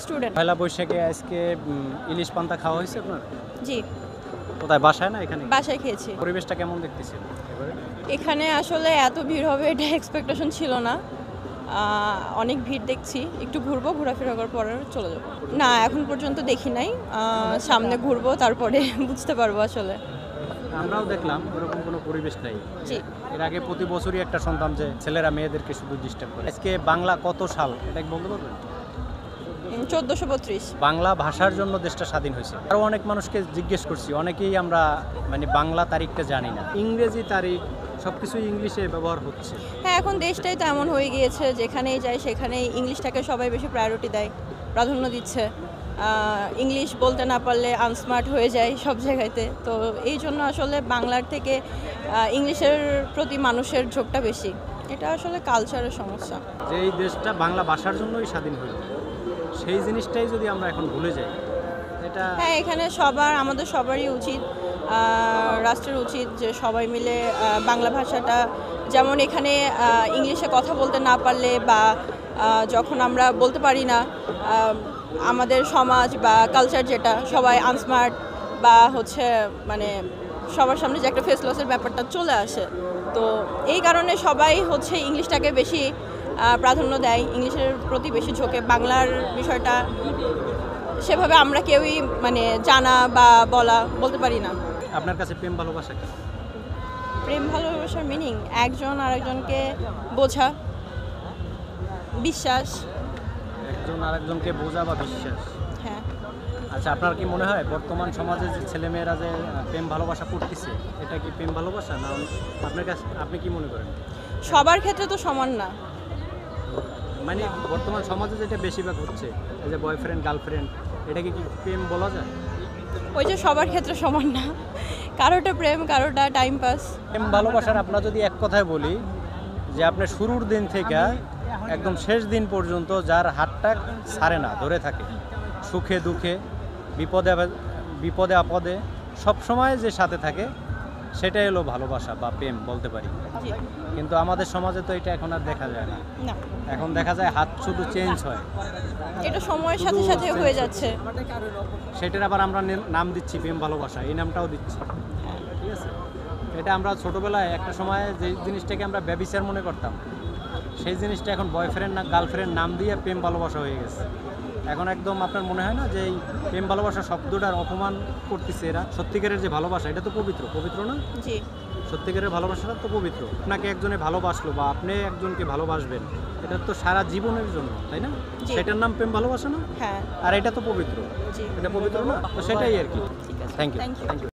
Student. পয়লা বৈশাখে আজকে ইলিশ পান্তা খাওয়া হয়েছে আপনার? জি, কোথায়, বাসায় না এখানে? বাসায় খেয়েছি। পরিবেশটা কেমন দেখতেছেন এবারে? এখানে আসলে এত ভিড় হবে এটা এক্সপেকটেশন ছিল না। অনেক ভিড় দেখছি, একটু ঘুরবো, ঘোরাফেরা করার পরে চলে যাবো। না, এখন পর্যন্ত দেখি নাই, সামনে ঘুরবো তারপরে বুঝতে পারবো আসলে। আমরাও দেখলাম এরকম কোনো পরিবেশ নাই। জি, এর আগে প্রতি বছরই একটা শুনতাম যে ছেলেরা মেয়েদেরকে শুধু ডিস্টার্ব করে। আজকে বাংলা কত সাল এটা কি বলতে পারবেন? 1432। বাংলা ভাষার জন্য দেশটা স্বাধীন হয়েছে। আরও অনেক মানুষকে জিজ্ঞেস করছি, অনেকেই আমরা মানে বাংলা তারিখটা জানি না, ইংরেজি তারিখ সব কিছুই ইংলিশে ব্যবহার হচ্ছে। হ্যাঁ, এখন দেশটাই তো এমন হয়ে গিয়েছে, যেখানেই যায় সেখানেই ইংলিশটাকে সবাই বেশি প্রায়োরিটি দেয়, প্রাধান্য দিচ্ছে। ইংলিশ বলতে না পারলে আনস্মার্ট হয়ে যায় সব জায়গাতে। তো এই জন্য আসলে বাংলার থেকে ইংলিশের প্রতি মানুষের ঝোঁকটা বেশি। এটা আসলে কালচারের সমস্যা। যে এই দেশটা বাংলা ভাষার জন্যই স্বাধীন হলো, সেই জিনিসটাই যদি আমরা এখন ভুলে যাই, এটা হ্যাঁ, এখানে আমাদের সবারই উচিত, রাষ্ট্রের উচিত যে সবাই মিলে বাংলা ভাষাটা, যেমন এখানে ইংলিশে কথা বলতে না পারলে বা যখন আমরা বলতে পারি না, আমাদের সমাজ বা কালচার যেটা সবাই আনস্মার্ট বা হচ্ছে মানে সবার সামনে যে একটা ফেস লসের ব্যাপারটা চলে আসে। তো এই কারণে সবাই হচ্ছে ইংলিশটাকে বেশি প্রাধান্য দেয়, ইংলিশের প্রতি বেশি ঝোঁকে। বাংলার বিষয়টা সেভাবে আমরা কেউই মানে জানা বা বলতে পারি না। আপনার কাছে প্রেম ভালোবাসা কি? প্রেম ভালোবাসার মিনিং একজন আরেকজনকে বোঝা, বিশ্বাস। একজন আরেকজনকে বোঝা বা বিশ্বাস। হ্যাঁ, আচ্ছা, আপনার কি মনে হয় বর্তমান সমাজে যে ছেলেমেয়েরা যে প্রেম ভালোবাসা করতেছে, এটা কি প্রেম ভালোবাসা না? আপনার কাছে আপনি কি মনে করেন? সবার ক্ষেত্রে তো সমান না। মানে বর্তমান সমাজে যেটা বেশিরভাগ হচ্ছে, এই যে বয়ফ্রেন্ড গার্লফ্রেন্ড, এটাকে কি প্রেম বলা যায়? ওই যে সবার ক্ষেত্রে সমান না, কারোটা প্রেম, কারোটা টাইম পাস। প্রেম ভালোবাসার আপনার যদি এক কথায় বলি, যে আপনি শুরুর দিন থেকে একদম শেষ দিন পর্যন্ত যার হাতটা ছাড়ে না, ধরে থাকে, সুখে দুঃখে বিপদে আপদে সবসময় যে সাথে থাকে, সেটাই হলো ভালোবাসা বা প্রেম বলতে পারি। জি, কিন্তু আমাদের সমাজে তো এটা এখন আর দেখা যায় না। না, এখন দেখা যায় হাত শুধু চেঞ্জ হয়, এটা সময়ের সাথে সাথে হয়ে যাচ্ছে। সেটার আবার আমরা নাম দিচ্ছি প্রেম ভালোবাসা, এই নামটাও দিচ্ছি। ঠিক আছে, এটা আমরা ছোটোবেলায় একটা সময় যে জিনিসটাকে আমরা ব্যভিচার মনে করতাম, সেই জিনিসটা এখন বয়ফ্রেন্ড না গার্লফ্রেন্ড নাম দিয়ে প্রেম ভালোবাসা হয়ে গেছে। এখন একদম আপনার মনে হয় না যে এই প্রেম ভালোবাসা শব্দটার অপমান করতেছে এরা? সত্যিকারের যে ভালোবাসা, এটা তো পবিত্র না? জি, সত্যিকারের ভালোবাসাটা তো পবিত্র। আপনাকে একজনে ভালোবাসলো বা আপনি একজনকে ভালোবাসবেন, এটা তো সারা জীবনের জন্য, তাই না? জি। সেটার নাম প্রেম ভালোবাসা না? হ্যাঁ, আর এটা তো পবিত্র, জি, এটা পবিত্র না? তো সেটাই আর কি। ঠিক আছে, thank you. Thank you. Thank you.